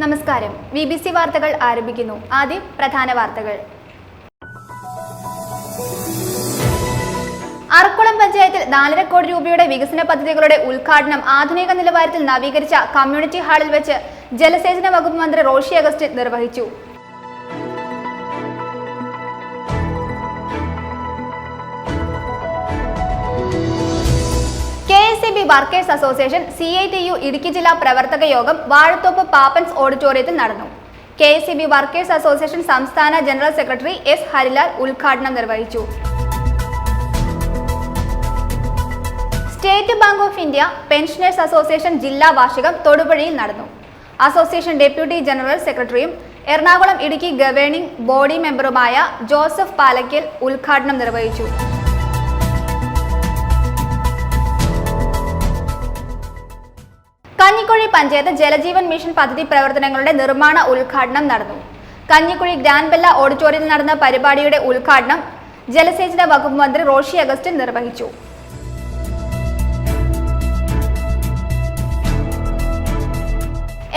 നമസ്കാരം. BBC വാർത്തകൾ ആരംഭിക്കുന്നു. ആദ്യം പ്രധാന വാർത്തകൾ. അറക്കുളം പഞ്ചായത്തിൽ 4.5 കോടി രൂപയുടെ വികസന പദ്ധതികളുടെ ഉദ്ഘാടനം ആധുനിക നിലവാരത്തിൽ നവീകരിച്ച കമ്മ്യൂണിറ്റി ഹാളിൽ വെച്ച് ജലസേചന വകുപ്പ് മന്ത്രി റോഷി അഗസ്റ്റിൻ നിർവഹിച്ചു. KSEB workers association CITU Idukki ജില്ലാ പ്രവർത്തക യോഗം വാഴത്തോപ്പ് പാപ്പൻസ് ഓഡിറ്റോറിയത്തിൽ നടന്നു. KSEB വർക്കേഴ്സ് അസോസിയേഷൻ സംസ്ഥാന ജനറൽ സെക്രട്ടറി S. ഹരിലാൽ ഉദ്ഘാടനം നിർവഹിച്ചു. State bank of India pensioners association ജില്ലാ വാർഷികം തൊടുപുഴയിൽ നടന്നു. അസോസിയേഷൻ ഡെപ്യൂട്ടി ജനറൽ സെക്രട്ടറിയും എറണാകുളം ഇടുക്കി ഗവേണിംഗ് ബോഡി മെമ്പറുമായ ജോസഫ് പാലക്കൽ ഉദ്ഘാടനം നിർവഹിച്ചു. കഞ്ഞിക്കുഴി പഞ്ചായത്ത് ജലജീവൻ മിഷൻ പദ്ധതി പ്രവർത്തനങ്ങളുടെ നിർമ്മാണ ഉദ്ഘാടനം നടന്നു. കഞ്ഞിക്കുഴി ഗ്രാൻഡ് ബെല്ല ഓഡിറ്റോറിയത്തിൽ നടന്ന പരിപാടിയുടെ ഉദ്ഘാടനം ജലസേചന വകുപ്പ് മന്ത്രി റോഷി അഗസ്റ്റിൻ നിർവഹിച്ചു.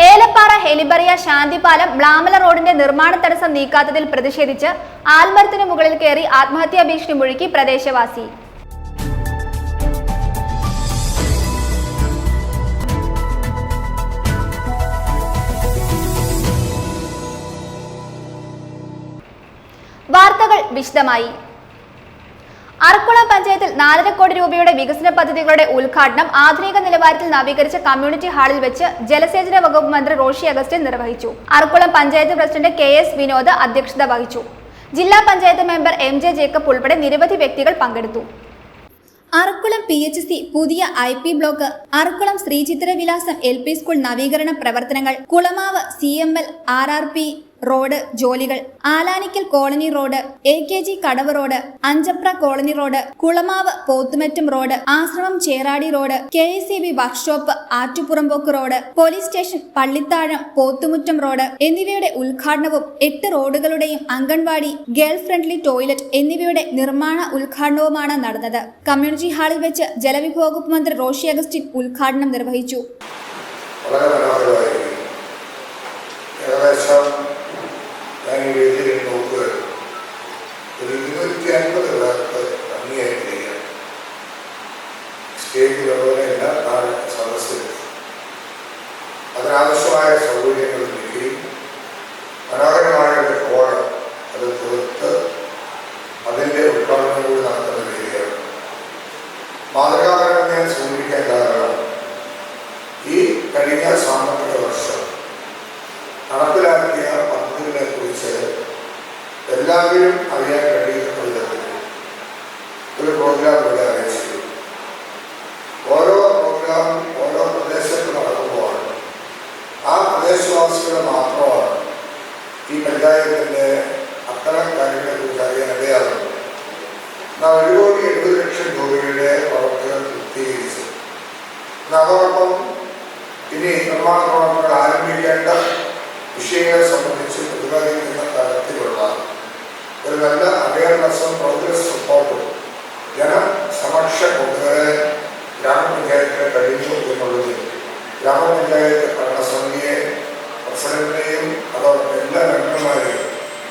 ഏലപ്പാറ ഹെലിബറിയ ശാന്തിപാലം മ്ലാമല റോഡിന്റെ നിർമ്മാണ തടസ്സം നീക്കാത്തതിൽ പ്രതിഷേധിച്ച് ആൽമരത്തിന് മുകളിൽ കയറി ആത്മഹത്യാ ഭീഷണി മുഴക്കി പ്രദേശവാസി. വാർത്തകൾ വിശദമായി. അറക്കുളം പഞ്ചായത്തിൽ 4.5 കോടി രൂപയുടെ വികസന പദ്ധതികളുടെ ഉദ്ഘാടനം ആധുനിക നിലവാരത്തിൽ നവീകരിച്ച കമ്മ്യൂണിറ്റി ഹാളിൽ വെച്ച് ജലസേചന വകുപ്പ് മന്ത്രി റോഷി അഗസ്റ്റിൻ നിർവഹിച്ചു. അറക്കുളം പഞ്ചായത്ത് പ്രസിഡന്റ് KS വിനോദ് അധ്യക്ഷത വഹിച്ചു. ജില്ലാ പഞ്ചായത്ത് മെമ്പർ MJ ജേക്കബ് ഉൾപ്പെടെ നിരവധി വ്യക്തികൾ പങ്കെടുത്തു. അറക്കുളം PHC പുതിയ IP block, Arakkulam Sreechithravilasam LP school നവീകരണ പ്രവർത്തനങ്ങൾ, കുളമാവ് CML RRP റോഡ് ജോലികൾ, Alanikkal colony road, AKG Kadavu road, Anchapra colony road, Kulamavu Pothumattum road, Ashramam Cheradi road, KSEB workshop Attupurambokku road, police station Pallithazham Pothumuttam road എന്നിവയുടെ ഉദ്ഘാടനവും 8 റോഡുകളുടെയും അംഗൻവാടി, ഗേൾ ഫ്രണ്ട്ലി ടോയ്ലറ്റ് എന്നിവയുടെ നിർമ്മാണ ഉദ്ഘാടനവുമാണ് നടന്നത്. കമ്മ്യൂണിറ്റി ഹാളിൽ വെച്ച് ജലവിഭവ വകുപ്പ് മന്ത്രി റോഷി അഗസ്റ്റിൻ ഉദ്ഘാടനം നിർവഹിച്ചു. അതിനാവശ്യമായ സൗകര്യങ്ങൾ നൽകുകയും മനോഹരമായ ഒരു ഹോള് അത് തീർത്ത് അതിൻ്റെ ഉദ്ഘാടനം കൂടി നടത്തുന്ന രീതിയാണ്. മാതൃകാപരം ഞാൻ സൂചിപ്പിക്കാൻ കാരണം ഈ കഴിഞ്ഞ സാമ്പത്തിക വർഷം നടപ്പിലാക്കിയ പദ്ധതികളെ കുറിച്ച് എല്ലാവരും അറിയാൻ കഴിയുന്ന വിധത്തിൽ ഒരു പ്രോഗ്രാം ഇവിടെ അറിയിച്ചു. ഓരോ പ്രോഗ്രാമും ഓരോ പ്രദേശത്ത് നടക്കുമ്പോൾ ആ പ്രദേശവാസികൾ മാത്രമാണ് ഈ പഞ്ചായത്തിൻ്റെ അത്തരം കാര്യങ്ങളെ കുറിച്ച് അറിയാൻ ഇടയാകുന്നത്. 1,70,00,000 രൂപയുടെ പ്രവർത്തനം പൂർത്തീകരിച്ചു. അതോടൊപ്പം ഇനി നിർമ്മാണ പ്രവർത്തനങ്ങൾ ആരംഭിക്കേണ്ട വിഷയങ്ങളെ സംബന്ധിച്ച് പ്രതിപാദിക്കുന്ന തരത്തിലുള്ള ഒരു നല്ല അവയർനെസ്സും പ്രോഗ്രസ് റിപ്പോർട്ടും ജനസമക്ഷം കൊണ്ടുവരാൻ ഗ്രാമപഞ്ചായത്തിന് കഴിഞ്ഞു എന്നുള്ളത് ഗ്രാമപഞ്ചായത്ത് ഭരണസമിതിയെ പ്രസിഡന്റിനെയും അതോടൊപ്പം എല്ലാ മെമ്പർമാരെയും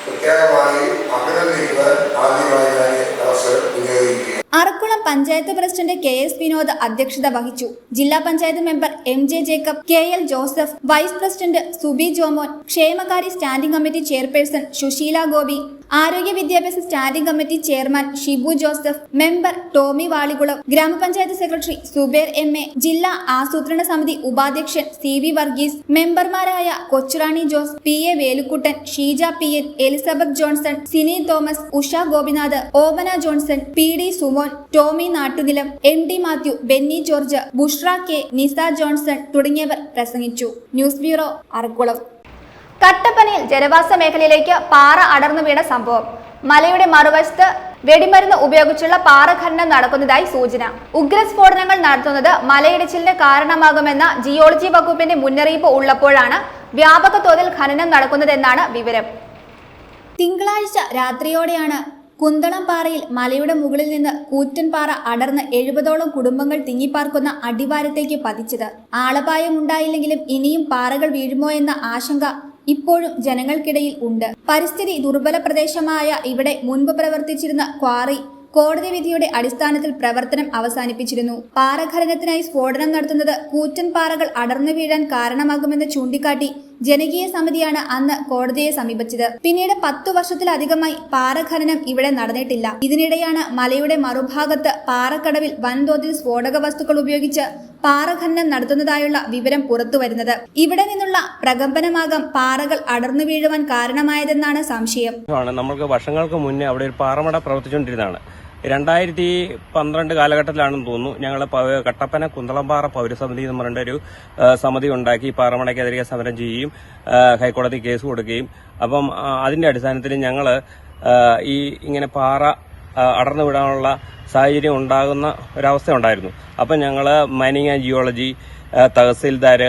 പ്രത്യേകമായി അഭിനന്ദിക്കുവാൻ ആദ്യമായി ഞാൻ അവസരം വിനിയോഗിക്കുക. അറക്കുളം പഞ്ചായത്ത് പ്രസിഡന്റ് KS വിനോദ് അധ്യക്ഷത വഹിച്ചു. ജില്ലാ panchayat member MJ Jacob, KL Joseph, vice president Subi Jomon, ക്ഷേമകാര്യ standing committee chairperson Susheela Gopi, ആരോഗ്യ വിദ്യാഭ്യാസ standing committee chairman Shibu Joseph, member Tomy Valikulam, ഗ്രാമപഞ്ചായത്ത് സെക്രട്ടറി സുബേർ MA, ജില്ലാ ആസൂത്രണ സമിതി ഉപാധ്യക്ഷൻ CV വർഗീസ്, മെമ്പർമാരായ Kochurani Jose, PA Velukuttan, Sheeja PN, Elizabeth Johnson, Sini Thomas, Usha Gopinath, Omana Johnson, PD Sumon, Tomy Nattukilam, MD Mathew, Benny George, Bushra K, Nisa Johnson തുടങ്ങിയവർ പ്രസംഗിച്ചു. News bureau, Arakkulam. കട്ടപ്പനയിൽ ജനവാസ മേഖലയിലേക്ക് പാറ അടർന്നു വീണ സംഭവം. മലയുടെ മറുവശത്ത് വെടിമരുന്ന് ഉപയോഗിച്ചുള്ള പാറ ഖനനം നടക്കുന്നതായി സൂചന. ഉഗ്രസ്ഫോടനങ്ങൾ നടത്തുന്നത് മലയിടിച്ചിലിന് കാരണമാകുമെന്ന ജിയോളജി വകുപ്പിന്റെ മുന്നറിയിപ്പ് ഉള്ളപ്പോഴാണ് വ്യാപക തോതിൽ ഖനനം നടക്കുന്നതെന്നാണ് വിവരം. തിങ്കളാഴ്ച രാത്രിയോടെയാണ് കുന്തളം പാറയിൽ മലയുടെ മുകളിൽ നിന്ന് കൂറ്റൻ പാറ അടർന്ന് 70ഓളം കുടുംബങ്ങൾ തിങ്ങിപ്പാർക്കുന്ന അടിവാരത്തേക്ക് പതിച്ചത്. ആളപായമുണ്ടായില്ലെങ്കിലും ഇനിയും പാറകൾ വീഴുമോ എന്ന ആശങ്ക ഇപ്പോഴും ജനങ്ങൾക്കിടയിൽ ഉണ്ട്. പരിസ്ഥിതി ദുർബല പ്രദേശമായ ഇവിടെ മുൻപ് പ്രവർത്തിച്ചിരുന്ന ക്വാറി കോടതി വിധിയുടെ അടിസ്ഥാനത്തിൽ പ്രവർത്തനം അവസാനിപ്പിച്ചിരുന്നു. പാറഖനനത്തിനായി സ്ഫോടനം നടത്തുന്നത് കൂറ്റൻ പാറകൾ അടർന്നു വീഴാൻ കാരണമാകുമെന്ന് ചൂണ്ടിക്കാട്ടി ജനകീയ സമിതിയാണ് അന്ന് കോടതിയെ സമീപിച്ചത്. പിന്നീട് 10 വർഷത്തിലധികമായി പാറഖനനം ഇവിടെ നടന്നിട്ടില്ല. ഇതിനിടെയാണ് മലയുടെ മറുഭാഗത്ത് പാറക്കടവിൽ വൻതോതിൽ സ്ഫോടക വസ്തുക്കൾ ഉപയോഗിച്ച് പാറഖനനം നടത്തുന്നതായുള്ള വിവരം പുറത്തുവരുന്നത്. ഇവിടെ നിന്നുള്ള പ്രകമ്പനമാകാം പാറകൾ അടർന്നു വീഴുവാൻ കാരണമായതെന്നാണ് സംശയം. നമ്മൾക്ക് വർഷങ്ങൾക്ക് മുന്നേ അവിടെ ഒരു പാറമട പ്രവർത്തിച്ചുകൊണ്ടിരുന്നതാണ്. 2012 കാലഘട്ടത്തിലാണെന്ന് തോന്നുന്നു ഞങ്ങൾ കട്ടപ്പന കുന്തളംപാറ പൗരസമിതി എന്ന് പറഞ്ഞ ഒരു സമിതി ഉണ്ടാക്കി പാറമടയ്ക്കെതിരെ സമരം ചെയ്യുകയും ഹൈക്കോടതി കേസ് കൊടുക്കുകയും അപ്പം അതിന്റെ അടിസ്ഥാനത്തിൽ ഞങ്ങൾ ഈ ഇങ്ങനെ പാറ അടർന്നു വിടാനുള്ള സാഹചര്യം ഉണ്ടാകുന്ന ഒരവസ്ഥ ഉണ്ടായിരുന്നു. അപ്പം ഞങ്ങൾ മൈനിങ് ആൻഡ് ജിയോളജി, തഹസിൽദാർ,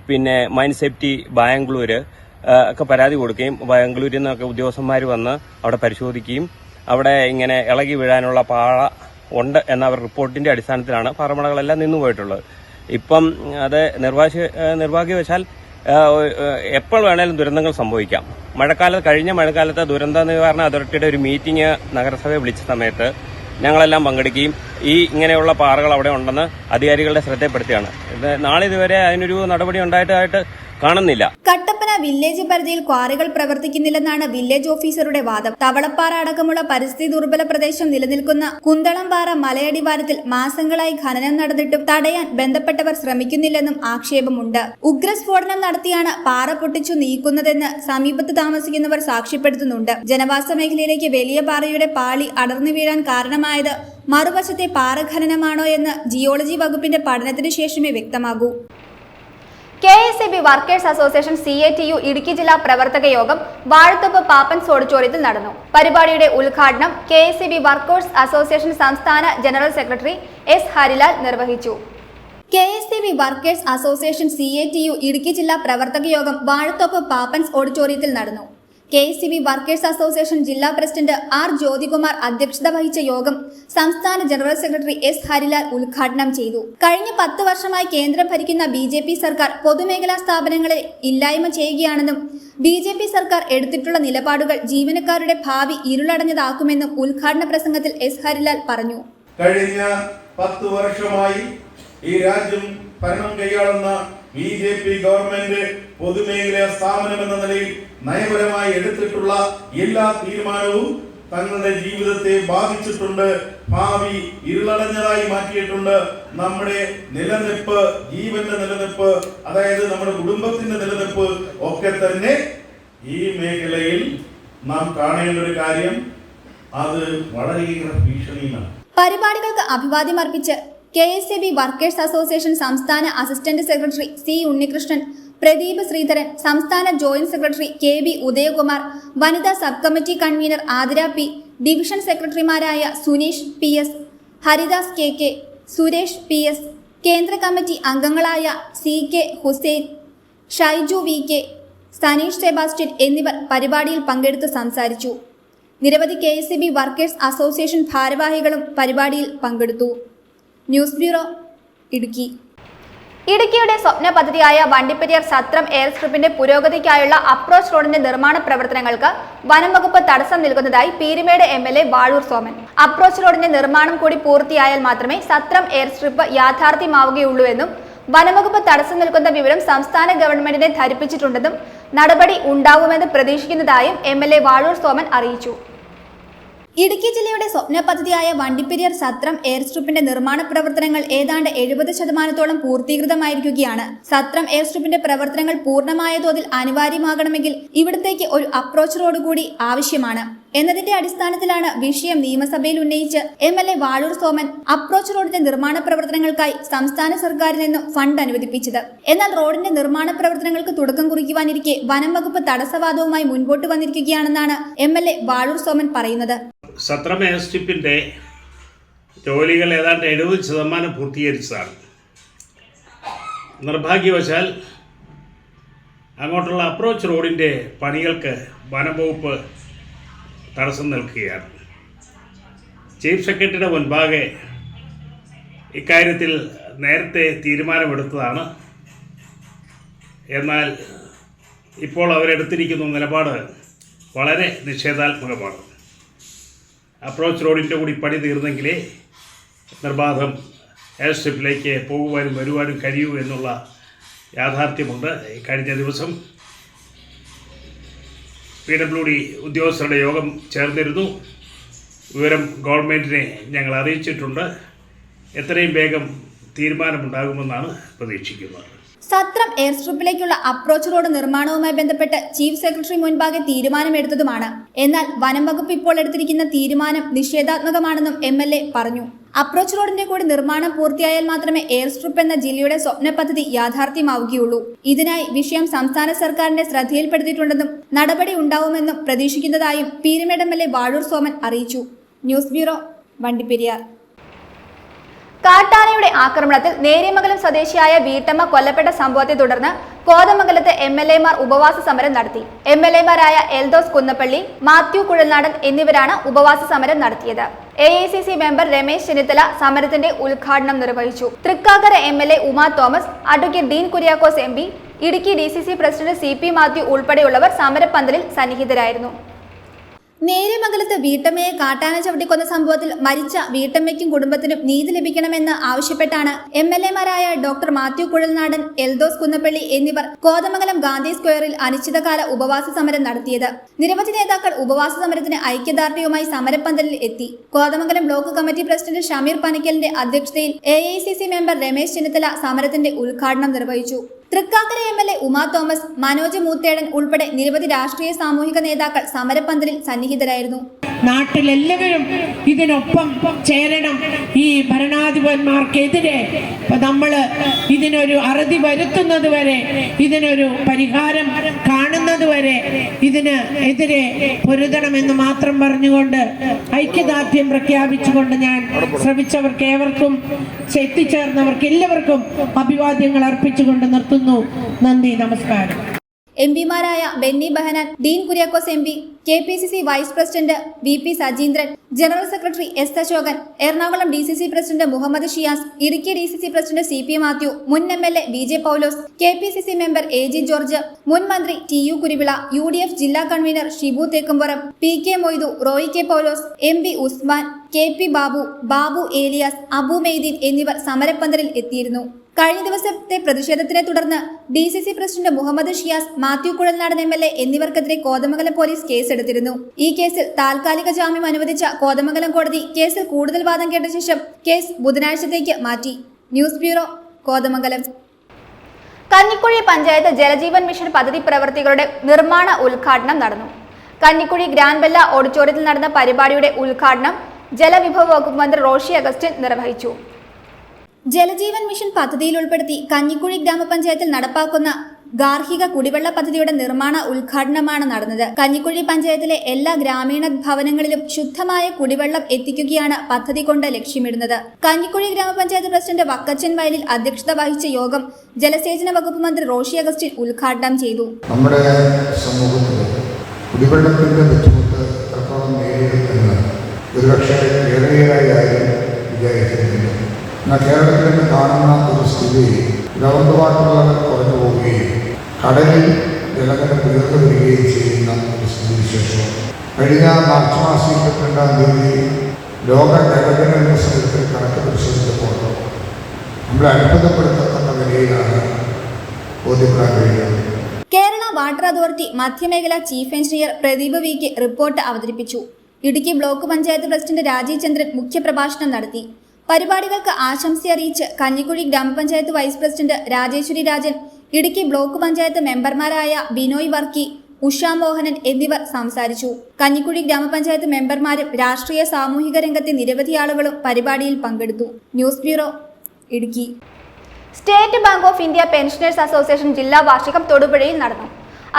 പിന്നെ മൈൻ സേഫ്റ്റി ബാംഗ്ലൂർ ഒക്കെ പരാതി കൊടുക്കുകയും ബാംഗ്ലൂരിൽ നിന്നൊക്കെ ഉദ്യോഗസ്ഥന്മാർ വന്ന് അവിടെ പരിശോധിക്കുകയും അവിടെ ഇങ്ങനെ ഇളകി വീഴാനുള്ള പാറ ഉണ്ട് എന്ന അവർ റിപ്പോർട്ടിന്റെ അടിസ്ഥാനത്തിലാണ് പാറമടകളെല്ലാം നിന്നുപോയിട്ടുള്ളത്. ഇപ്പം അത് നിർഭാഗ്യവശാൽ എപ്പോൾ വേണേലും ദുരന്തങ്ങൾ സംഭവിക്കാം. കഴിഞ്ഞ മഴക്കാലത്ത് ദുരന്ത നിവാരണ അതോറിറ്റിയുടെ ഒരു മീറ്റിംഗ് നഗരസഭയെ വിളിച്ച സമയത്ത് ഞങ്ങളെല്ലാം പങ്കെടുക്കുകയും ഇങ്ങനെയുള്ള പാറകൾ അവിടെ ഉണ്ടെന്ന് അധികാരികളുടെ ശ്രദ്ധപ്പെടുത്തിയാണ്. നാളെ ഇതുവരെ അതിനൊരു നടപടി ഉണ്ടായിട്ടായിട്ട് കാണുന്നില്ല. കട്ടപ്പന വില്ലേജ് പരിധിയിൽ ക്വാറികൾ പ്രവർത്തിക്കുന്നില്ലെന്നാണ് വില്ലേജ് ഓഫീസറുടെ വാദം. തവളപ്പാറ അടക്കമുള്ള പരിസ്ഥിതി ദുർബല പ്രദേശം നിലനിൽക്കുന്ന കുന്തളംപാറ മലയടിവാരത്തിൽ മാസങ്ങളായി ഖനനം നടന്നിട്ടും തടയാൻ ബന്ധപ്പെട്ടവർ ശ്രമിക്കുന്നില്ലെന്നും ആക്ഷേപമുണ്ട്. ഉഗ്രസ്ഫോടനം നടത്തിയാണ് പാറ പൊട്ടിച്ചു നീക്കുന്നതെന്ന് സമീപത്ത് താമസിക്കുന്നവർ സാക്ഷ്യപ്പെടുത്തുന്നുണ്ട്. ജനവാസ മേഖലയിലേക്ക് വലിയ പാറയുടെ പാളി അടർന്നു വീഴാൻ കാരണമായത് മറുവശത്തെ പാറ ഖനനമാണോ എന്ന് ജിയോളജി വകുപ്പിന്റെ പഠനത്തിന് ശേഷമേ വ്യക്തമാകൂ. KSEB workers association CATU Idukki ജില്ലാ പ്രവർത്തക യോഗം വാഴത്തോപ്പ് പാപ്പൻസ് ഓഡിറ്റോറിയത്തിൽ നടന്നു. പരിപാടിയുടെ ഉദ്ഘാടനം KSEB വർക്കേഴ്സ് അസോസിയേഷൻ സംസ്ഥാന ജനറൽ സെക്രട്ടറി S. ഹരിലാൽ നിർവഹിച്ചു. KSEB workers association CATU Idukki ജില്ലാ പ്രവർത്തക യോഗം വാഴത്തോപ്പ് പാപ്പൻസ് ഓഡിറ്റോറിയത്തിൽ നടന്നു. KSEB വർക്കേഴ്സ് അസോസിയേഷൻ ജില്ലാ പ്രസിഡന്റ് R. ജ്യോതികുമാർ അധ്യക്ഷത വഹിച്ച യോഗം സംസ്ഥാന ജനറൽ സെക്രട്ടറി S. ഹരിലാൽ ഉദ്ഘാടനം ചെയ്തു. കഴിഞ്ഞ 10 വർഷമായി കേന്ദ്രം ഭരിക്കുന്ന BJP സർക്കാർ പൊതുമേഖലാ സ്ഥാപനങ്ങളെ ഇല്ലായ്മ ചെയ്യുകയാണെന്നും BJP സർക്കാർ എടുത്തിട്ടുള്ള നിലപാടുകൾ ജീവനക്കാരുടെ ഭാവി ഇരുളടഞ്ഞതാക്കുമെന്നും ഉദ്ഘാടന പ്രസംഗത്തിൽ S. ഹരിലാൽ പറഞ്ഞു. കഴിഞ്ഞ 10 വർഷമായി ഈ രാജ്യം ഭരണം കൈയാളുന്ന BJP ഗവൺമെന്റ് പൊതുമേഖലാ സ്ഥാപനം എന്ന നിലയിൽ നയപരമായി എടുത്തിട്ടുള്ള എല്ലാ തീരുമാനവും തങ്ങളുടെ ജീവിതത്തെ ബാധിച്ചിട്ടുണ്ട്. ഭാവി ഇരുളടഞ്ഞതായി മാറ്റിയിട്ടുണ്ട്. നമ്മുടെ നിലനിൽപ്പ്, ജീവന്റെ നിലനിൽപ്പ്, അതായത് നമ്മുടെ കുടുംബത്തിന്റെ നിലനിൽപ്പ് ഒക്കെ തന്നെ ഈ മേഖലയിൽ നാം കാണേണ്ട ഒരു കാര്യം. അത് വളരെയേറെ ഭീഷണിയാണ്. പരിപാടികൾക്ക് അഭിവാദ്യം അർപ്പിച്ച് KSEB വർക്കേഴ്സ് അസോസിയേഷൻ സംസ്ഥാന assistant secretary C. Unnikrishnan, Pradeep Sreedharan, സംസ്ഥാന ജോയിന്റ് സെക്രട്ടറി KB. ഉദയകുമാർ, വനിതാ sub committee convener Athira P., division സെക്രട്ടറിമാരായ Suneesh PS, Haridas KK, Suresh PS, കേന്ദ്ര കമ്മിറ്റി അംഗങ്ങളായ CK ഹുസൈൻ, ഷൈജു VK, സനീഷ് സെബാസ്റ്റ്യൻ എന്നിവർ പരിപാടിയിൽ പങ്കെടുത്ത് സംസാരിച്ചു. നിരവധി KSEB വർക്കേഴ്സ് അസോസിയേഷൻ ഭാരവാഹികളും പരിപാടിയിൽ പങ്കെടുത്തു. News bureau, Idukki. ഇടുക്കിയുടെ സ്വപ്ന പദ്ധതിയായ വണ്ടിപ്പെരിയാർ സത്രം എയർ സ്ട്രിപ്പിന്റെ പുരോഗതിക്കായുള്ള അപ്രോച്ച് റോഡിന്റെ നിർമ്മാണ പ്രവർത്തനങ്ങൾക്ക് വനംവകുപ്പ് തടസ്സം നൽകുന്നതായി പീരുമേട് MLA വാഴൂർ സോമൻ. അപ്രോച്ച് റോഡിന്റെ നിർമ്മാണം കൂടി പൂർത്തിയായാൽ മാത്രമേ സത്രം എയർ സ്ട്രിപ്പ് യാഥാർത്ഥ്യമാവുകയുള്ളൂ എന്നും വനംവകുപ്പ് തടസ്സം നൽകുന്ന വിവരം സംസ്ഥാന ഗവൺമെന്റിനെ ധരിപ്പിച്ചിട്ടുണ്ടെന്നും നടപടി ഉണ്ടാവുമെന്ന് പ്രതീക്ഷിക്കുന്നതായും MLA വാഴൂർ സോമൻ അറിയിച്ചു. ഇടുക്കി ജില്ലയുടെ സ്വപ്ന പദ്ധതിയായ വണ്ടിപ്പെരിയാർ സത്രം എയർ സ്ട്രിപ്പിന്റെ നിർമ്മാണ പ്രവർത്തനങ്ങൾ ഏതാണ്ട് 70% പൂർത്തീകൃതമായിരിക്കുകയാണ്. സത്രം എയർ സ്ട്രിപ്പിന്റെ പ്രവർത്തനങ്ങൾ പൂർണ്ണമായ തോതിൽ അനിവാര്യമാകണമെങ്കിൽ ഇവിടത്തേക്ക് ഒരു അപ്രോച്ച് റോഡ് കൂടി ആവശ്യമാണ് എന്നതിന്റെ അടിസ്ഥാനത്തിലാണ് വിഷയം നിയമസഭയിൽ ഉന്നയിച്ച് MLA വാഴൂർ സോമൻ അപ്രോച്ച് റോഡിന്റെ നിർമ്മാണ പ്രവർത്തനങ്ങൾക്കായി സംസ്ഥാന സർക്കാരിൽ നിന്നും ഫണ്ട് അനുവദിപ്പിച്ചത്. എന്നാൽ റോഡിന്റെ നിർമ്മാണ പ്രവർത്തനങ്ങൾക്ക് തുടക്കം കുറിക്കുവാനിരിക്കെ വനം വകുപ്പ് തടസ്സവാദവുമായി മുൻപോട്ട് വന്നിരിക്കുകയാണെന്നാണ് MLA വാഴൂർ സോമൻ പറയുന്നത്. സത്രം എയർ സ്ട്രിപ്പിൻ്റെ ജോലികൾ ഏതാണ്ട് 70% പൂർത്തീകരിച്ചതാണ്. നിർഭാഗ്യവശാൽ അങ്ങോട്ടുള്ള അപ്രോച്ച് റോഡിൻ്റെ പണികൾക്ക് വനം വകുപ്പ് തടസ്സം നിൽക്കുകയാണ്. ചീഫ് സെക്രട്ടറിയുടെ മുൻപാകെ ഇക്കാര്യത്തിൽ നേരത്തെ തീരുമാനമെടുത്തതാണ്. എന്നാൽ ഇപ്പോൾ അവരെടുത്തിരിക്കുന്ന നിലപാട് വളരെ നിഷേധാത്മകമാണ്. അപ്രോച്ച് റോഡിൻ്റെ കൂടി പണി തീർന്നെങ്കിലേ നിർബാധം എയർ സ്ട്രിപ്പിലേക്ക് പോകുവാനും വരുവാനും കഴിയൂ എന്നുള്ള യാഥാർത്ഥ്യമുണ്ട്. കഴിഞ്ഞ ദിവസം PWD ഉദ്യോഗസ്ഥരുടെ യോഗം ചേർന്നിരുന്നു. വിവരം ഗവൺമെൻറ്റിനെ ഞങ്ങൾ അറിയിച്ചിട്ടുണ്ട്. എത്രയും വേഗം തീരുമാനമുണ്ടാകുമെന്നാണ് പ്രതീക്ഷിക്കുന്നത്. സത്രം എയർ സ്ട്രിപ്പിലേക്കുള്ള അപ്രോച്ച് റോഡ് നിർമ്മാണവുമായി ബന്ധപ്പെട്ട് ചീഫ് സെക്രട്ടറി മുൻപാകെ തീരുമാനമെടുത്തതുമാണ്. എന്നാൽ വനം വകുപ്പ് ഇപ്പോൾ എടുത്തിരിക്കുന്ന തീരുമാനം നിഷേധാത്മകമാണെന്നും MLA പറഞ്ഞു. അപ്രോച്ച് റോഡിന്റെ കൂടി നിർമ്മാണം പൂർത്തിയായാൽ മാത്രമേ എയർ സ്ട്രിപ്പ് എന്ന ജില്ലയുടെ സ്വപ്ന പദ്ധതി യാഥാർത്ഥ്യമാവുകയുള്ളൂ. ഇതിനായി വിഷയം സംസ്ഥാന സർക്കാരിന്റെ ശ്രദ്ധയിൽപ്പെടുത്തിയിട്ടുണ്ടെന്നും നടപടി ഉണ്ടാവുമെന്നും പ്രതീക്ഷിക്കുന്നതായും പീരുമേട് MLA വാഴൂർ സോമൻ അറിയിച്ചു. News bureau, Vandiperiyar. കാട്ടാനയുടെ ആക്രമണത്തിൽ നേര്യമംഗലം സ്വദേശിയായ വീട്ടമ്മ കൊല്ലപ്പെട്ട സംഭവത്തെ തുടർന്ന് കോതമംഗലത്ത് MLA-മാർ ഉപവാസ സമരം നടത്തി. MLA-മാരായ എൽദോസ് കുന്നപ്പള്ളി, മാത്യു കുഴൽനാടൻ എന്നിവരാണ് ഉപവാസ സമരം നടത്തിയത്. AICC മെമ്പർ രമേശ് ചെന്നിത്തല സമരത്തിന്റെ ഉദ്ഘാടനം നിർവഹിച്ചു. Thrikkakara MLA Uma Thomas, advocate Dean Kuriakose MP, Idukki DCC president CP Mathew ഉൾപ്പെടെയുള്ളവർ സമരപ്പന്തലിൽ സന്നിഹിതരായിരുന്നു. നേര്യമംഗലത്ത് വീട്ടമ്മയെ കാട്ടാന ചവിട്ടിക്കൊന്ന സംഭവത്തിൽ മരിച്ച വീട്ടമ്മയ്ക്കും കുടുംബത്തിനും നീതി ലഭിക്കണമെന്ന് ആവശ്യപ്പെട്ടാണ് MLA-മാരായ ഡോക്ടർ മാത്യു കുഴൽനാടൻ, എൽദോസ് കുന്നപ്പള്ളി എന്നിവർ കോതമംഗലം ഗാന്ധി സ്ക്വയറിൽ അനിശ്ചിതകാല ഉപവാസ സമരം നടത്തിയത്. നിരവധി നേതാക്കൾ ഉപവാസ സമരത്തിന് ഐക്യദാർഢ്യവുമായി സമരപ്പന്തലിൽ എത്തി. Kothamangalam block committee president Shameer പനക്കലിന്റെ അധ്യക്ഷതയിൽ AICC മെമ്പർ രമേശ് ചെന്നിത്തല സമരത്തിന്റെ ഉദ്ഘാടനം നിർവഹിച്ചു. തൃക്കാക്കര MLA ഉമാ തോമസ്, മനോജ് മൂത്തേടൻ ഉൾപ്പെടെ നിരവധി രാഷ്ട്രീയ സാമൂഹിക നേതാക്കൾ സമരപ്പന്തലിൽ സന്നിഹിതരായിരുന്നു. നാട്ടിലെല്ലാവരും ഇതിനൊപ്പം ചേരണം. ഈ ഭരണാധിപന്മാർക്കെതിരെ നമ്മൾ ഇതിനൊരു അറുതി വരുത്തുന്നത് വരെ, ഇതിനൊരു പരിഹാരം കാണുന്നത് വരെ ഇതിന് എതിരെ പൊരുതണമെന്ന് മാത്രം പറഞ്ഞുകൊണ്ട് ഐക്യദാർഢ്യം പ്രഖ്യാപിച്ചുകൊണ്ട് ഞാൻ ശ്രമിച്ചവർക്ക് ഏവർക്കും, എത്തിച്ചേർന്നവർക്ക് എല്ലാവർക്കും അഭിവാദ്യങ്ങൾ അർപ്പിച്ചുകൊണ്ട് നിർത്തുന്നു. നന്ദി, നമസ്കാരം. MP-മാരായ Benny Behanan, Dean Kuriakose MP, KPCC vice president VP Sajeendran, general secretary S Ashokan, Ernakulam DCC president Muhammed Shiyas, Idukki DCC president CP Mathew, മുൻ MLA BJ Paulose, KPCC member AG George, മുൻ മന്ത്രി TU കുരുവിള, UDF ജില്ലാ കൺവീനർ Shibu Thekkumpuram, PK Moythu, Roy K Paulose, MP Usman, KP Babu, Babu Elias, Abu Meidheen എന്നിവർ സമരപ്പന്തലിൽ എത്തിയിരുന്നു. കഴിഞ്ഞ ദിവസത്തെ പ്രതിഷേധത്തിനെ തുടർന്ന് DCC president Muhammed Shiyas, Mathew Kuzhalnadan MLA എന്നിവർക്കെതിരെ Kothamangalam police കേസെടുത്തിരുന്നു. ഈ കേസിൽ താൽക്കാലിക ജാമ്യം അനുവദിച്ച കോതമംഗലം കോടതി കേസിൽ കൂടുതൽ വാദം കേട്ട ശേഷം കേസ് ബുധനാഴ്ചത്തേക്ക് മാറ്റി. News bureau, Kothamangalam. Kanjikuzhi panchayat Jal Jeevan mission പദ്ധതി പ്രവൃത്തികളുടെ നിർമ്മാണ ഉദ്ഘാടനം നടന്നു. കഞ്ഞിക്കുഴി ഗ്രാൻഡ് ബെല്ല ഓഡിറ്റോറിയത്തിൽ നടന്ന പരിപാടിയുടെ ഉദ്ഘാടനം ജലവിഭവ വകുപ്പ് മന്ത്രി റോഷി അഗസ്റ്റിൻ നിർവഹിച്ചു. ജലജീവൻ മിഷൻ പദ്ധതിയിൽ ഉൾപ്പെടുത്തി കഞ്ഞിക്കുഴി ഗ്രാമപഞ്ചായത്തിൽ നടപ്പാക്കുന്ന ഗാർഹിക കുടിവെള്ള പദ്ധതിയുടെ നിർമ്മാണ ഉദ്ഘാടനമാണ് നടന്നത്. കഞ്ഞിക്കുഴി പഞ്ചായത്തിലെ എല്ലാ ഗ്രാമീണ ഭവനങ്ങളിലും ശുദ്ധമായ കുടിവെള്ളം എത്തിക്കുകയാണ് പദ്ധതി കൊണ്ട് ലക്ഷ്യമിടുന്നത്. കഞ്ഞിക്കുഴി ഗ്രാമപഞ്ചായത്ത് പ്രസിഡന്റ് വക്കച്ചൻ വയലിൽ അധ്യക്ഷത വഹിച്ച യോഗം ജലസേചന വകുപ്പ് മന്ത്രി റോഷി അഗസ്റ്റിൻ ഉദ്ഘാടനം ചെയ്തു. നമ്മുടെ സമൂഹത്തിൽ കുടിവെള്ളത്തിന്റെ ബുദ്ധിമുട്ട് എത്രത്തോളം നേരിടുമെന്ന് ഒരുപക്ഷെ കേരളീയരായി ആരും വിചാരിച്ചിരുന്നില്ല. എന്നാൽ കേരളത്തിൽ നിന്ന് കാണുന്ന ഒരു സ്ഥിതി ഗ്രൗണ്ടുവാട്ടറുകൾ കുറഞ്ഞു പോവുകയും കടലിൽ ജലനിരപ്പ് ഉയർന്നു വരികയും ചെയ്യുന്ന ഒരു സ്ഥിതിവിശേഷം കഴിഞ്ഞ മാർച്ച് മാസം 22-ാം തീയതി ലോക ജലദിന ദിവസത്തിൽ കണക്ക് പരിശോധിച്ചപ്പോൾ നമ്മളെ അത്ഭുതപ്പെടുത്തത്തക്ക നിലയിലാണ് ബോധ്യപ്പെടാൻ കഴിയുന്നത്. കേരള വാട്ടർ അതോറിറ്റി മധ്യമേഖല ചീഫ് എഞ്ചിനീയർ പ്രദീപ് വിക്ക് റിപ്പോർട്ട് അവതരിപ്പിച്ചു. ഇടുക്കി ബ്ലോക്ക് പഞ്ചായത്ത് പ്രസിഡന്റ് രാജീവ് ചന്ദ്രൻ മുഖ്യപ്രഭാഷണം നടത്തി. പരിപാടികൾക്ക് ആശംസ അറിയിച്ച് കഞ്ഞിക്കുഴി ഗ്രാമപഞ്ചായത്ത് vice president Rajeswari Rajan, Idukki block panchayat മെമ്പർമാരായ ബിനോയ് വർക്കി, ഉഷ മോഹനൻ എന്നിവർ സംസാരിച്ചു. കഞ്ഞിക്കുഴി ഗ്രാമപഞ്ചായത്ത് മെമ്പർമാരും രാഷ്ട്രീയ സാമൂഹിക രംഗത്തെ നിരവധി ആളുകളും പരിപാടിയിൽ പങ്കെടുത്തു. News bureau, Idukki. State bank of India pensioners association ജില്ലാ വാർഷികം തൊടുപുഴയിൽ നടന്നു.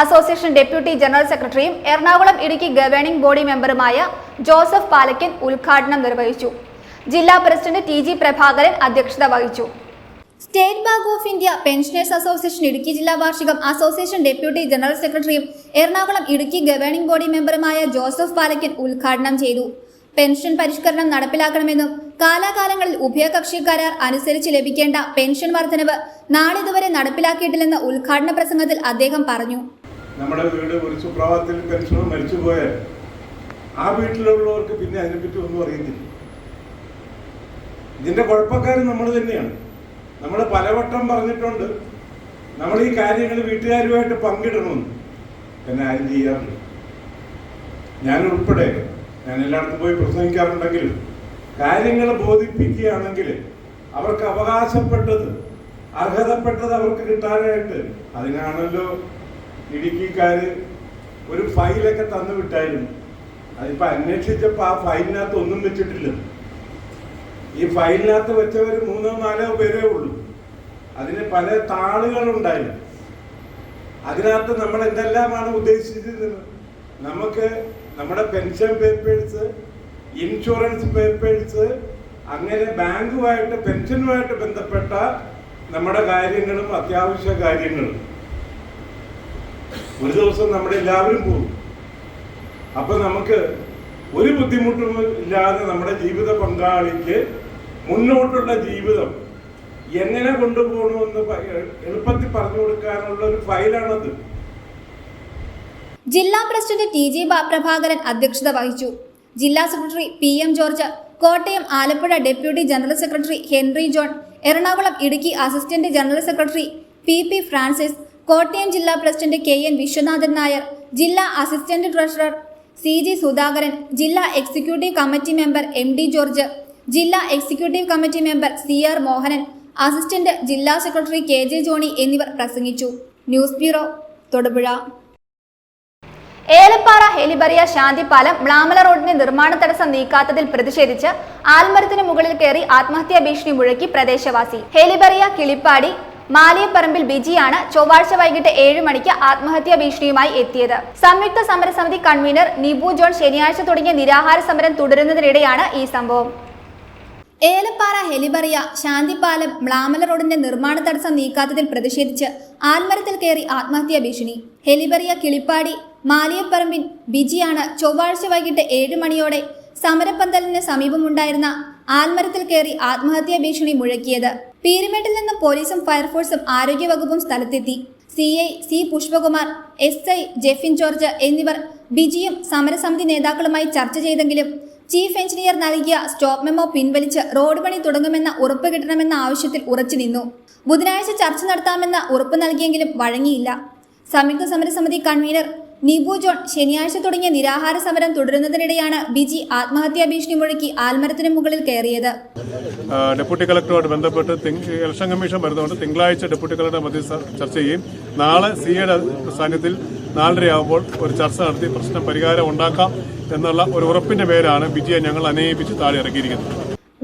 അസോസിയേഷൻ ഡെപ്യൂട്ടി ജനറൽ സെക്രട്ടറിയും എറണാകുളം ഇടുക്കി ഗവേണിംഗ് ബോഡി മെമ്പറുമായ ജോസഫ് പാലക്കൻ ഉദ്ഘാടനം നിർവഹിച്ചു. ജില്ലാ പ്രസിഡന്റ് TG പ്രഭാകരൻ അധ്യക്ഷത വഹിച്ചു. State bank of India pensioners association Idukki ജില്ലാ വാർഷികം അസോസിയേഷൻ ഡെപ്യൂട്ടി ജനറൽ സെക്രട്ടറിയും എറണാകുളം ഇടുക്കി ഗവേണിംഗ് ബോഡി മെമ്പറുമായ ജോസഫ് പാലക്കൻ ഉദ്ഘാടനം ചെയ്തു. പെൻഷൻ പരിഷ്കരണം നടപ്പിലാക്കണമെന്നും കാലാകാലങ്ങളിൽ ഉഭയകക്ഷി കരാർ അനുസരിച്ച് ലഭിക്കേണ്ട പെൻഷൻ വർധനവ് നാളിതുവരെ നടപ്പിലാക്കിയിട്ടില്ലെന്ന് ഉദ്ഘാടന പ്രസംഗത്തിൽ അദ്ദേഹം പറഞ്ഞു. നമ്മുടെ വീട് ഒരു സുപ്രഭാതത്തിൽ പെൻഷനോ മരിച്ചുപോയാൽ ആ വീട്ടിലുള്ളവർക്ക് പിന്നെ അതിനെപ്പറ്റി ഒന്നും അറിയുന്നില്ല. ഇതിന്റെ കുഴപ്പക്കാരൻ നമ്മൾ തന്നെയാണ്. നമ്മൾ പലവട്ടം പറഞ്ഞിട്ടുണ്ട് നമ്മൾ ഈ കാര്യങ്ങൾ വീട്ടുകാരുമായിട്ട് പങ്കിടണമെന്ന്. എന്നെ ആരും ചെയ്യാറില്ല. ഞാൻ ഉൾപ്പെടെ ഞാൻ എല്ലായിടത്തും പോയി പ്രസംഗിക്കാറുണ്ടെങ്കിലും കാര്യങ്ങൾ ബോധിപ്പിക്കുകയാണെങ്കിൽ അവർക്ക് അവകാശപ്പെട്ടത് അർഹതപ്പെട്ടത് അവർക്ക് കിട്ടാനായിട്ട് അതിനാണല്ലോ ഇടുക്കിക്കാര് ഒരു ഫയലൊക്കെ തന്നു വിട്ടായിരുന്നു. അതിപ്പോൾ അന്വേഷിച്ചപ്പോൾ ആ ഫയലിനകത്ത് ഒന്നും വെച്ചിട്ടില്ല. ഈ ഫയലിനകത്ത് വെച്ചവർ 3-4 പേരേ ഉള്ളൂ. അതിന് പല താളുകളുണ്ടായിരുന്നു. അതിനകത്ത് നമ്മൾ എന്തെല്ലാമാണ് ഉദ്ദേശിച്ചത്? നമുക്ക് നമ്മുടെ പെൻഷൻ പേപ്പേഴ്സ്, ഇൻഷുറൻസ് പേപ്പേഴ്സ്, അങ്ങനെ ബാങ്കുമായിട്ട് പെൻഷനുമായിട്ട് ബന്ധപ്പെട്ട നമ്മുടെ കാര്യങ്ങളും അത്യാവശ്യ കാര്യങ്ങളും ഒരു ദിവസം നമ്മളെല്ലാവരും പോകും. അപ്പൊ നമുക്ക് ഒരു ബുദ്ധിമുട്ടും ഇല്ലാതെ നമ്മുടെ ജീവിത പങ്കാളിക്ക് മുന്നോട്ടുള്ള ജീവിതം എങ്ങനെ കൊണ്ടുപോകണമെന്ന് എളുപ്പത്തിൽ പറഞ്ഞു കൊടുക്കാനുള്ള ഒരു ഫയലാണത്. ജില്ലാ പ്രസിഡന്റ് TG പ്രഭാകരൻ അധ്യക്ഷത വഹിച്ചു. ജില്ലാ secretary PM George, Kottayam Alappuzha deputy general secretary Henry John, Ernakulam Idukki assistant general secretary PP Francis, Kottayam ജില്ലാ പ്രസിഡന്റ് KN വിശ്വനാഥൻ നായർ, ജില്ലാ അസിസ്റ്റന്റ് ട്രഷറർ CG സുധാകരൻ, ജില്ലാ executive committee member MD George, ജില്ലാ executive committee member CR Mohanan, assistant ജില്ലാ സെക്രട്ടറി KJ ജോണി എന്നിവർ പ്രസംഗിച്ചു. News bureau, Thodupuzha. Elappara Heliberia Santhipalam Mlamala റോഡിന്റെ നിർമ്മാണ തടസ്സം നീക്കാത്തതിൽ പ്രതിഷേധിച്ച് ആൽമരത്തിന് മുകളിൽ കയറി ആത്മഹത്യാ ഭീഷണി മുഴക്കി പ്രദേശവാസി. ഹെലിബറിയ കിളിപ്പാടി മാലിയപ്പറമ്പിൽ ബിജിയാണ് ചൊവ്വാഴ്ച വൈകിട്ട് 7 മണിക്ക് ആത്മഹത്യാ ഭീഷണിയുമായി എത്തിയത്. സംയുക്ത സമരസമിതി കൺവീനർ നിബു ജോൺ ശനിയാഴ്ച തുടങ്ങിയ നിരാഹാര സമരം തുടരുന്നതിനിടെയാണ് ഈ സംഭവം. ഏലപ്പാറ ഹെലിബറിയ ശാന്തിപാലം മ്ലാമല റോഡിന്റെ നിർമ്മാണ തടസ്സം നീക്കാത്തതിൽ പ്രതിഷേധിച്ച് ആൽമരത്തിൽ കയറി ആത്മഹത്യാ ഭീഷണി. ഹെലിബറിയ കിളിപ്പാടി മാലിയപ്പറമ്പിൽ ബിജിയാണ് ചൊവ്വാഴ്ച വൈകിട്ട് 7 മണിയോടെ സമരപ്പന്തലിന് സമീപമുണ്ടായിരുന്ന ആൽമരത്തിൽ കയറി ആത്മഹത്യാ ഭീഷണി മുഴക്കിയത്. പീരുമേട്ടിൽ നിന്നും പോലീസും ഫയർഫോഴ്സും ആരോഗ്യവകുപ്പും സ്ഥലത്തെത്തി. CI C Pushpakumar, SI Jefin George എന്നിവർ ബിജിയും സമരസമിതി നേതാക്കളുമായി ചർച്ച ചെയ്തെങ്കിലും ചീഫ് എഞ്ചിനീയർ നൽകിയ സ്റ്റോപ്പ് മെമ്മോ പിൻവലിച്ച് റോഡ് പണി തുടങ്ങുമെന്ന ഉറപ്പ് കിട്ടണമെന്ന ആവശ്യത്തിൽ ഉറച്ചു നിന്നു. ബുധനാഴ്ച ചർച്ച നടത്താമെന്ന ഉറപ്പ് നൽകിയെങ്കിലും വഴങ്ങിയില്ല. സംയുക്ത സമരസമിതി കൺവീനർ നിബു ജോൺ ശനിയാഴ്ച തുടങ്ങിയ നിരാഹാര സമരം തുടരുന്നതിനിടെയാണ് ബിജി ആത്മഹത്യാ ഭീഷണി മുഴക്കി ആൽമരത്തിന് മുകളിൽ കയറിയത്. ഡെപ്യൂട്ടി കളക്ടറുമായിട്ട് ബന്ധപ്പെട്ട് ഇലക്ഷൻ കമ്മീഷൻ വരുന്നതുകൊണ്ട് തിങ്കളാഴ്ച ഡെപ്യൂട്ടി കളക്ടർ മധ്യസ്ഥ ചർച്ച ചെയ്യും. നാളെ സിയുടെ സാന്നിധ്യത്തിൽ 4:30 ആകുമ്പോൾ ഒരു ചർച്ച നടത്തി പ്രശ്നം പരിഹാരം ഉണ്ടാക്കാം എന്നുള്ള ഒരു ഉറപ്പിന്റെ പേരാണ് ബിജിയെ ഞങ്ങൾ അനയിപ്പിച്ച് താഴെ ഇറക്കിയിരിക്കുന്നത്.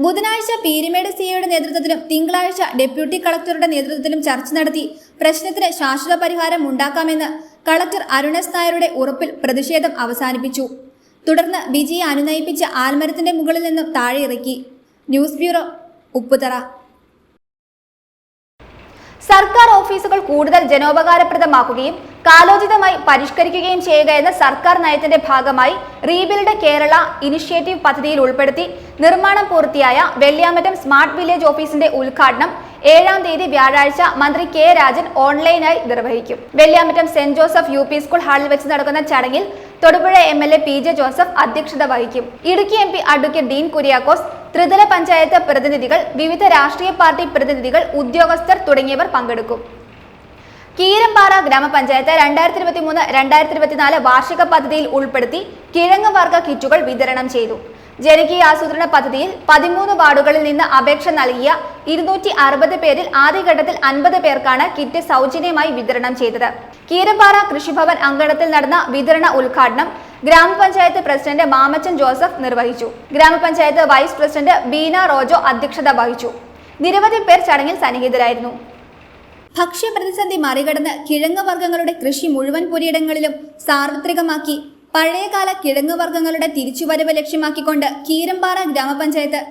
ബുധനാഴ്ച പീരുമേട് സിഐയുടെ നേതൃത്വത്തിലും തിങ്കളാഴ്ച ഡെപ്യൂട്ടി കളക്ടറുടെ നേതൃത്വത്തിലും ചർച്ച നടത്തി പ്രശ്നത്തിന് ശാശ്വത പരിഹാരം ഉണ്ടാക്കാമെന്ന് കളക്ടർ അരുണസ് നായരുടെ ഉറപ്പിൽ പ്രതിഷേധം അവസാനിപ്പിച്ചു. തുടർന്ന് ബിജിയെ അനുനയിപ്പിച്ച് ആൽമരത്തിന്റെ മുകളിൽ നിന്നും താഴെ ഇറക്കി. News bureau, Upputhara. സർക്കാർ ഓഫീസുകൾ കൂടുതൽ ജനോപകാരപ്രദമാക്കുകയും കാലോചിതമായി പരിഷ്കരിക്കുകയും ചെയ്യുക എന്ന സർക്കാർ നയത്തിന്റെ ഭാഗമായി റീബിൽഡ് കേരള ഇനിഷ്യേറ്റീവ് പദ്ധതിയിൽ ഉൾപ്പെടുത്തി നിർമ്മാണം പൂർത്തിയായ വെള്ളിയാമറ്റം സ്മാർട്ട് വില്ലേജ് ഓഫീസിന്റെ ഉദ്ഘാടനം 7-ാം തീയതി വ്യാഴാഴ്ച മന്ത്രി K രാജൻ ഓൺലൈനായി നിർവഹിക്കും. Velliyamattom saint Joseph UP school ഹാളിൽ വെച്ച് നടക്കുന്ന ചടങ്ങിൽ തൊടുപുഴ MLA PJ ജോസഫ് അധ്യക്ഷത വഹിക്കും. ഇടുക്കി MP അഡ്വക്കേറ്റ് ഡീൻ കുര്യാക്കോസ്, ത്രിതല പഞ്ചായത്ത് പ്രതിനിധികൾ, വിവിധ രാഷ്ട്രീയ പാർട്ടി പ്രതിനിധികൾ, ഉദ്യോഗസ്ഥർ തുടങ്ങിയവർ പങ്കെടുക്കും. കീരമ്പാറ ഗ്രാമപഞ്ചായത്ത് 2023-2024 വാർഷിക പദ്ധതിയിൽ ഉൾപ്പെടുത്തി കിഴങ്ങ് വർഗ്ഗ കിറ്റുകൾ വിതരണം ചെയ്തു. ജനകീയ ആസൂത്രണ പദ്ധതിയിൽ 13 വാർഡുകളിൽ നിന്ന് അപേക്ഷ നൽകിയ 260 പേരിൽ ആദ്യഘട്ടത്തിൽ 50 പേർക്കാണ് കിറ്റ് സൗജന്യമായി വിതരണം ചെയ്തത്. കീരമ്പാറ കൃഷിഭവൻ അങ്കണത്തിൽ നടന്ന വിതരണ ഉദ്ഘാടനം ഗ്രാമപഞ്ചായത്ത് പ്രസിഡന്റ് മാമച്ചൻ ജോസഫ് നിർവഹിച്ചു. ഗ്രാമപഞ്ചായത്ത് വൈസ് പ്രസിഡന്റ് ബീന റോജോ അധ്യക്ഷത വഹിച്ചു. നിരവധി പേർ ചടങ്ങിൽ സന്നിഹിതരായിരുന്നു. ഭക്ഷ്യപ്രതിസന്ധി മറികടന്ന് കിഴങ്ങ് വർഗ്ഗങ്ങളുടെ കൃഷി മുഴുവൻ പുരയിടങ്ങളിലും സാർവത്രികമാക്കി പഴയകാല കിഴങ്ങ് വർഗ്ഗങ്ങളുടെ തിരിച്ചുവരവ് ലക്ഷ്യമാക്കിക്കൊണ്ട് കീരമ്പാറ ഗ്രാമപഞ്ചായത്ത്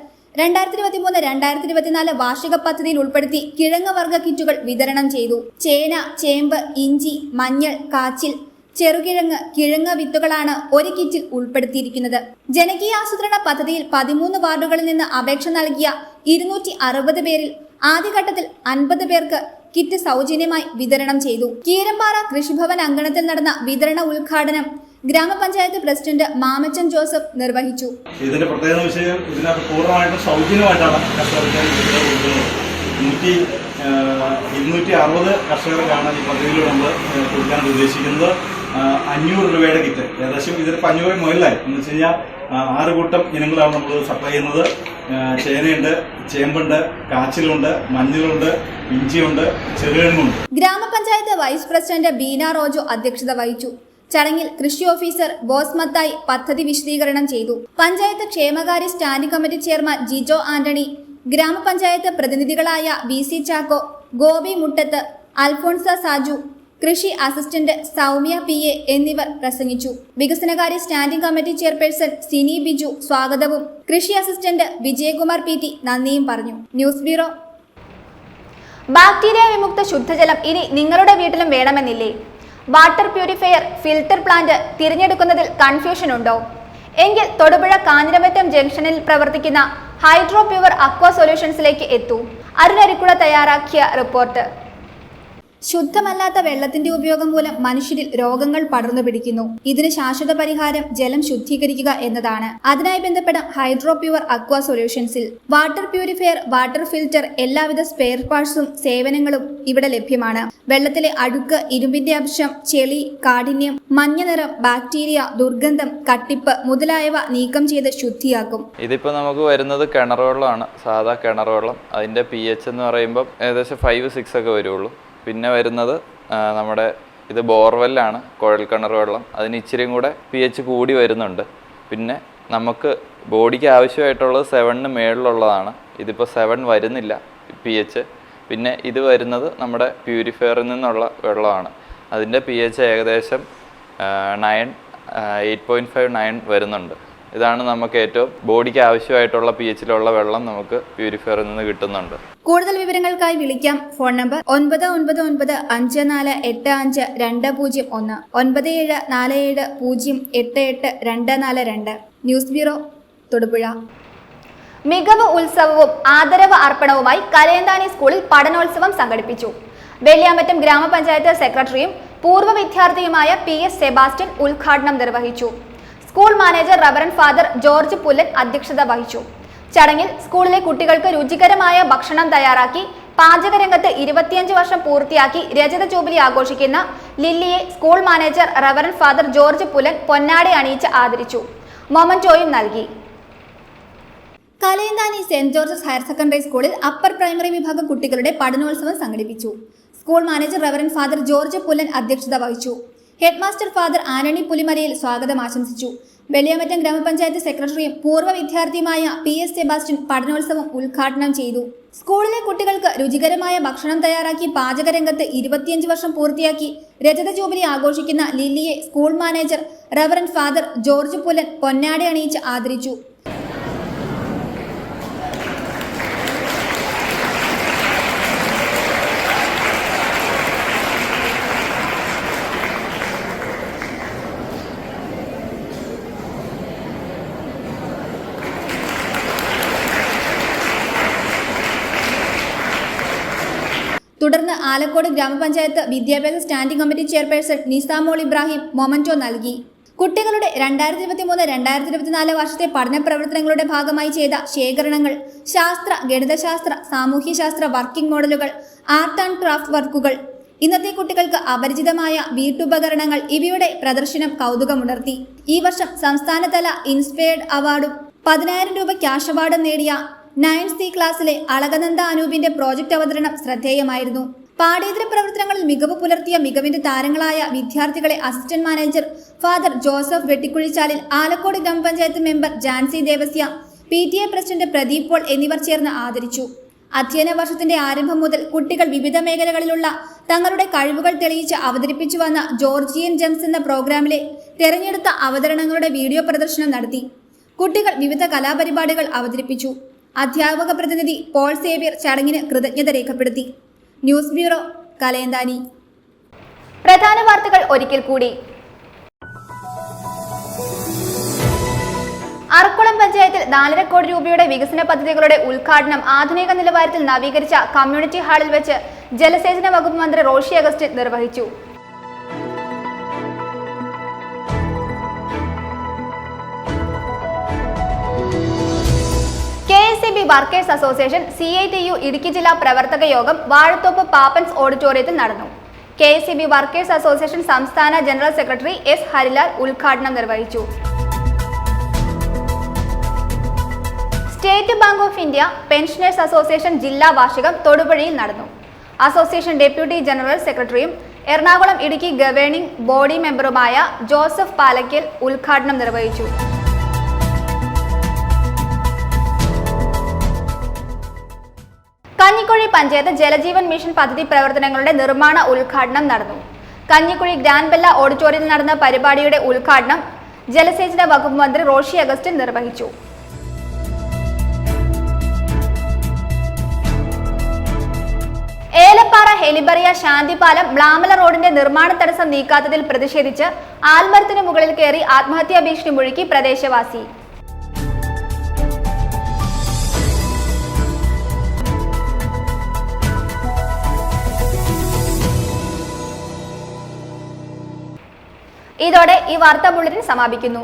2023-2024 വാർഷിക പദ്ധതിയിൽ ഉൾപ്പെടുത്തി കിഴങ്ങ് വർഗ്ഗ കിറ്റുകൾ വിതരണം ചെയ്തു. ചേന, ചേമ്പ്, ഇഞ്ചി, മഞ്ഞൾ, കാച്ചിൽ, ചെറുകിഴങ്ങ്, കിഴങ്ങ് വിത്തുകളാണ് ഒരു കിറ്റിൽ ഉൾപ്പെടുത്തിയിരിക്കുന്നത്. ജനകീയാസൂത്രണ പദ്ധതിയിൽ 13 വാർഡുകളിൽ നിന്ന് അപേക്ഷ നൽകിയ 260 പേരിൽ ആദ്യഘട്ടത്തിൽ 50 പേർക്ക് കിറ്റ് സൗജന്യമായി വിതരണം ചെയ്തു. കീരമ്പാറ കൃഷിഭവൻ അങ്കണത്തിൽ നടന്ന വിതരണ ഉദ്ഘാടനം ഗ്രാമപഞ്ചായത്ത് പ്രസിഡന്റ് മാമച്ചൻ ജോസഫ് നിർവഹിച്ചു. ഇതിന്റെ പ്രത്യേക വിഷയം ഇതിനകത്ത് പൂർണ്ണമായിട്ടും സൗജന്യമായിട്ടാണ് കർഷകർക്ക് കൊടുക്കുന്നത്. 260 കർഷകർക്കാണ് ഈ പദ്ധതിയിലൂടെ നമ്മൾ കൊടുക്കാൻ ഉദ്ദേശിക്കുന്നത്. 500 രൂപയുടെ കിറ്റ്, ഏകദേശം ഇതിലിപ്പോൾ 500 മുകളിലായി. എന്ന് വെച്ച് കഴിഞ്ഞാൽ 6 കൂട്ടം ഇനങ്ങളാണ് നമ്മൾ സപ്ലൈ ചെയ്യുന്നത്. ചേനയുണ്ട്, ചേമ്പുണ്ട്, കാച്ചിലുണ്ട്, മഞ്ഞളുണ്ട്, ഇഞ്ചിയുണ്ട്, ചെറുകിഴങ്ങുണ്ട്. ഗ്രാമപഞ്ചായത്ത് വൈസ് പ്രസിഡന്റ് ബീന റോജോ അധ്യക്ഷത വഹിച്ചു. ചടങ്ങിൽ കൃഷി ഓഫീസർ ബോസ് മത്തായി പദ്ധതി വിശദീകരണം ചെയ്തു. പഞ്ചായത്ത് ക്ഷേമകാര്യ standing committee chairman Jijo Antony, ഗ്രാമപഞ്ചായത്ത് പ്രതിനിധികളായ VC ചാക്കോ, ഗോപി മുട്ടത്ത്, അൽഫോൺസ സാജു, കൃഷി അസിസ്റ്റന്റ് സൗമ്യ PA എന്നിവർ പ്രസംഗിച്ചു. വികസനകാര്യ standing committee chairperson Sini Biju സ്വാഗതവും കൃഷി അസിസ്റ്റന്റ് വിജയകുമാർ PT നന്ദിയും പറഞ്ഞു. News bureau. ബാക്ടീരിയ വിമുക്ത ശുദ്ധജലം ഇനി നിങ്ങളുടെ വീട്ടിലും വേണമെന്നില്ലേ? വാട്ടർ പ്യൂരിഫയർ, ഫിൽട്ടർ പ്ലാന്റ് തിരഞ്ഞെടുക്കുന്നതിൽ കൺഫ്യൂഷൻ ഉണ്ടോ? എങ്കിൽ തൊടുപുഴ കാഞ്ഞിരമറ്റം ജംഗ്ഷനിൽ പ്രവർത്തിക്കുന്ന ഹൈഡ്രോ പ്യൂർ അക്വാ സൊല്യൂഷൻസിലേക്ക് എത്തൂ. അരുണരിക്കുള തയ്യാറാക്കിയ റിപ്പോർട്ട്. ശുദ്ധമല്ലാത്ത വെള്ളത്തിന്റെ ഉപയോഗം മൂലം മനുഷ്യരിൽ രോഗങ്ങൾ പടർന്നു പിടിക്കുന്നു. ഇതിന് ശാശ്വത പരിഹാരം ജലം ശുദ്ധീകരിക്കുക എന്നതാണ്. അതിനായി ബന്ധപ്പെടാം ഹൈഡ്രോ പ്യൂർ അക്വാ സൊല്യൂഷൻസിൽ. വാട്ടർ പ്യൂരിഫയർ, വാട്ടർ ഫിൽറ്റർ, എല്ലാവിധ സ്പെയർ പാർട്സും സേവനങ്ങളും ഇവിടെ ലഭ്യമാണ്. വെള്ളത്തിലെ അഴുക്ക്, ഇരുമ്പിന്റെ അംശം, ചെളി, കാഠിന്യം, മഞ്ഞ നിറം, ബാക്ടീരിയ, ദുർഗന്ധം, കട്ടിപ്പ് മുതലായവ നീക്കം ചെയ്ത് ശുദ്ധിയാക്കും. ഇതിപ്പോൾ നമുക്ക് വരുന്നത് കിണർ വെള്ളമാണ്, സാധാ കിണർ വെള്ളം. അതിന്റെ pH എന്ന് പറയുമ്പോൾ ഏകദേശം 5-6 ഒക്കെ വരുള്ളൂ. പിന്നെ വരുന്നത് നമ്മുടെ ഇത് ബോർവെല്ലാണ്, കുഴൽക്കിണർ വെള്ളം. അതിന് ഇച്ചിരിയും കൂടെ pH കൂടി വരുന്നുണ്ട്. പിന്നെ നമുക്ക് ബോഡിക്ക് ആവശ്യമായിട്ടുള്ളത് 7 മേളിലുള്ളതാണ്. ഇതിപ്പോൾ 7 വരുന്നില്ല pH. പിന്നെ ഇത് വരുന്നത് നമ്മുടെ പ്യൂരിഫയറിൽ നിന്നുള്ള വെള്ളമാണ്. അതിൻ്റെ pH ഏകദേശം 8.5-9 വരുന്നുണ്ട്. ഇതാണ് നമുക്ക് ഏറ്റവും ബോഡിക്ക് ആവശ്യമായിട്ടുള്ള pH-ലുള്ള വെള്ളം നമുക്ക് പ്യൂരിഫയറിൽ നിന്ന് കിട്ടുന്നുണ്ട്. കൂടുതൽ വിവരങ്ങൾക്കായി വിളിക്കാം. Phone number 9995485201 9747088242. News bureau, Thodupuzha. മികവ് ഉത്സവവും ആദരവ് അർപ്പണവുമായി കലയന്താനി സ്കൂളിൽ പഠനോത്സവം സംഘടിപ്പിച്ചു. വെള്ളിയാമറ്റം ഗ്രാമപഞ്ചായത്ത് സെക്രട്ടറിയും പൂർവ്വ വിദ്യാർത്ഥിയുമായ PS സെബാസ്റ്റ്യൻ ഉദ്ഘാടനം നിർവഹിച്ചു. School manager reverend father George Pullan അധ്യക്ഷത വഹിച്ചു. ചടങ്ങിൽ സ്കൂളിലെ കുട്ടികൾക്ക് രുചികരമായ ഭക്ഷണം തയ്യാറാക്കി പാചകരംഗത്ത് 25 വർഷം പൂർത്തിയാക്കി രജത ജൂബിലി ആഘോഷിക്കുന്ന ലില്ലിയെ school manager reverend father George Pullan പൊന്നാടി അണിയിച്ച് ആദരിച്ചു. മൊമന്റോയും നൽകി. Kalayanthani saint George's higher secondary സ്കൂളിൽ അപ്പർ പ്രൈമറി വിഭാഗം കുട്ടികളുടെ പഠനോത്സവം സംഘടിപ്പിച്ചു. School manager reverend father George Pullan അധ്യക്ഷത വഹിച്ചു. ഹെഡ് മാസ്റ്റർ ഫാദർ ആന്റണി പുലിമലയിൽ സ്വാഗതം ആശംസിച്ചു. വെള്ളിയാമറ്റം ഗ്രാമപഞ്ചായത്ത് സെക്രട്ടറിയും പൂർവ്വ വിദ്യാർത്ഥിയുമായ PS സെബാസ്റ്റ്യൻ പഠനോത്സവം ഉദ്ഘാടനം ചെയ്തു. സ്കൂളിലെ കുട്ടികൾക്ക് രുചികരമായ ഭക്ഷണം തയ്യാറാക്കി പാചകരംഗത്ത് 25 വർഷം പൂർത്തിയാക്കി രജത ജൂബിലി ആഘോഷിക്കുന്ന ലില്ലിയെ school manager reverend father George Pullan പൊന്നാടി അണിയിച്ച് ആദരിച്ചു. തുടർന്ന് ആലക്കോട് ഗ്രാമപഞ്ചായത്ത് വിദ്യാഭ്യാസ standing committee chairperson Nisamol Ibrahim memento നൽകി. കുട്ടികളുടെ 2023-2024 വർഷത്തെ പഠന പ്രവർത്തനങ്ങളുടെ ഭാഗമായി ചെയ്ത ശേഖരണങ്ങൾ, ശാസ്ത്ര, ഗണിതശാസ്ത്ര, സാമൂഹ്യശാസ്ത്ര വർക്കിംഗ് മോഡലുകൾ, ആർട്ട് ആൻഡ് ക്രാഫ്റ്റ് വർക്കുകൾ, ഇന്നത്തെ കുട്ടികൾക്ക് അപരിചിതമായ വീട്ടുപകരണങ്ങൾ ഇവയുടെ പ്രദർശനം കൗതുകമുണർത്തി. ഈ വർഷം സംസ്ഥാനതല ഇൻസ്പയർഡ് അവാർഡും 10,000 രൂപ ക്യാഷ് അവാർഡും നേടിയ 9th C ക്ലാസ്സിലെ അളകനന്ദ അനൂപിന്റെ പ്രോജക്ട് അവതരണം ശ്രദ്ധേയമായിരുന്നു. പാഠ്യേതര പ്രവർത്തനങ്ങളിൽ മികവ് പുലർത്തിയ മികവിന്റെ താരങ്ങളായ വിദ്യാർത്ഥികളെ assistant manager father Joseph Vettikuzhichalil, Alakode ഗ്രാമപഞ്ചായത്ത് member Jancy Devasya, PTA president Pradeep Paul എന്നിവർ ചേർന്ന് ആദരിച്ചു. അധ്യയന വർഷത്തിന്റെ ആരംഭം മുതൽ കുട്ടികൾ വിവിധ മേഖലകളിലുള്ള തങ്ങളുടെ കഴിവുകൾ തെളിയിച്ച് അവതരിപ്പിച്ചു വന്ന ജോർജിയൻ ജെംസ് എന്ന പ്രോഗ്രാമിലെ തെരഞ്ഞെടുത്ത അവതരണങ്ങളുടെ വീഡിയോ പ്രദർശനം നടത്തി. കുട്ടികൾ വിവിധ കലാപരിപാടികൾ അവതരിപ്പിച്ചു. അധ്യാപക പ്രതിനിധി പോൾ സേവ്യർ ചടങ്ങിന് കൃതജ്ഞത രേഖപ്പെടുത്തി. News bureau, Kalayanthani. പ്രധാന വാർത്തകൾ ഒരിക്കൽ കൂടി. അറക്കുളം പഞ്ചായത്തിൽ 4.5 കോടി രൂപയുടെ വികസന പദ്ധതികളുടെ ഉദ്ഘാടനം ആധുനിക നിലവാരത്തിൽ നവീകരിച്ച കമ്മ്യൂണിറ്റി ഹാളിൽ വെച്ച് ജലസേചന വകുപ്പ് മന്ത്രി റോഷി അഗസ്റ്റിൻ നിർവഹിച്ചു. KSEB workers association CITU Idukki ജില്ലാ പ്രവർത്തക യോഗം വാഴത്തോപ്പ് പാപ്പൻസ് ഓഡിറ്റോറിയത്തിൽ നടന്നു. KSEB വർക്കേഴ്സ് അസോസിയേഷൻ സംസ്ഥാന ജനറൽ സെക്രട്ടറി S. ഹരിലാൽ ഉദ്ഘാടനം നിർവഹിച്ചു. State bank of India pensioners association ജില്ലാ വാർഷികം തൊടുപുഴയിൽ നടന്നു. അസോസിയേഷൻ ഡെപ്യൂട്ടി ജനറൽ സെക്രട്ടറിയും എറണാകുളം ഇടുക്കി ഗവേണിംഗ് ബോഡി മെമ്പറുമായ ജോസഫ് പാലക്കൽ ഉദ്ഘാടനം നിർവഹിച്ചു. കഞ്ഞിക്കുഴി പഞ്ചായത്ത് ജലജീവൻ മിഷൻ പദ്ധതി പ്രവർത്തനങ്ങളുടെ നിർമ്മാണ ഉദ്ഘാടനം നടന്നു. കഞ്ഞിക്കുഴി ഗ്രാൻഡ് ബെല്ല ഓഡിറ്റോറിയത്തിൽ നടന്ന പരിപാടിയുടെ ഉദ്ഘാടനം ജലസേചന വകുപ്പ് മന്ത്രി റോഷി അഗസ്റ്റിൻ നിർവഹിച്ചു. ഏലപ്പാറ ഹെലിബറിയ ശാന്തിപാലം മ്ലാമല റോഡിന്റെ നിർമ്മാണ തടസ്സം നീക്കാത്തതിൽ പ്രതിഷേധിച്ച് ആൽമരത്തിന് മുകളിൽ കയറി ആത്മഹത്യാ ഭീഷണി മുഴക്കി പ്രദേശവാസി. ഇതോടെ ഈ വാർത്താ ബുള്ളറ്റിൻ സമാപിക്കുന്നു.